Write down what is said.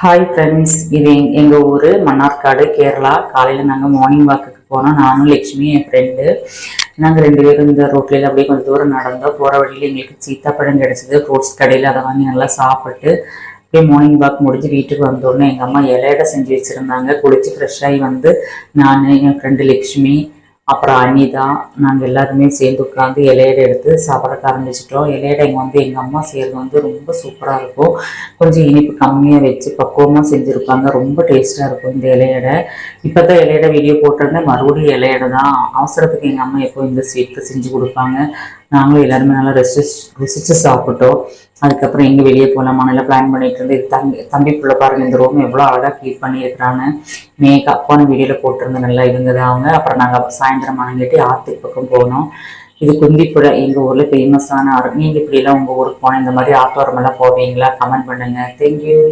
Hi friends, இது எங்கள் ஊர் மன்னார்காடு, கேரளா. காலையில் நாங்கள் மார்னிங் வாக்குக்கு போனோம். நானும் லக்ஷ்மி, என் ஃப்ரெண்டு. நாங்கள் 2 பேரும் இந்த ரோட்லேயே அப்படியே கொஞ்சம் தூரம் நடந்தோம். போகிற வழியில் எங்களுக்கு சீத்தாப்பழம் கிடச்சிது. ஃப்ரூட்ஸ் கடையில் அதை வாங்கி நல்லா சாப்பிட்டு அப்படியே மார்னிங் வாக் முடிஞ்சு வீட்டுக்கு வந்தோடனே எங்கள் அம்மா இலையடை செஞ்சு வச்சுருந்தாங்க. குளித்து ஃப்ரெஷ்ஷாகி வந்து நான், என் ஃப்ரெண்டு லக்ஷ்மி, அப்புறம் அனிதா, நாங்கள் எல்லாருமே சேர்ந்து உட்காந்து இலையடை எடுத்து சாப்பிட ஆரம்பிச்சிட்டோம். இலையடை எங்கள் அம்மா செய்கிறது வந்து ரொம்ப சூப்பராக இருக்கும். கொஞ்சம் இனிப்பு கம்மியாக வச்சு பக்குவமாக செஞ்சுருப்பாங்க. ரொம்ப டேஸ்ட்டாக இருக்கும் இந்த இலையடை. இப்போ தான் இலையடை வீடியோ போட்டிருந்தேன். மறுபடியும் இலையடை தான். அவசரத்துக்கு எங்கள் அம்மா எப்போ இந்த ஸ்வீட்டு செஞ்சு கொடுப்பாங்க. நாங்களும் எல்லாருமே நல்லா ருசிச்சு சாப்பிட்டோம். அதுக்கப்புறம் எங்கே வெளியே போகலாமா நல்லா பிளான் பண்ணிட்டு இருந்து தம்பி பிள்ளை பாருங்கள், இந்த ரூம் எவ்வளோ அழகாக கீப் பண்ணியிருக்கிறாங்க. அப்பான வீடியோவில் போட்டிருந்தேன். நல்லா இவங்க தான் அவங்க. அப்புறம் நாங்கள் சாயந்தரம் மணங்கிட்டு ஆற்றுக்கு பக்கம் போனோம். இது குந்திப்புழை, எங்கள் ஊரில் ஃபேமஸான ஆறு. நீங்கள் இப்படிலாம் உங்கள் ஊருக்கு போனால் இந்த மாதிரி ஆத்தோரமெல்லாம் போவீங்களா? கமெண்ட் பண்ணுங்கள். தேங்க்யூ.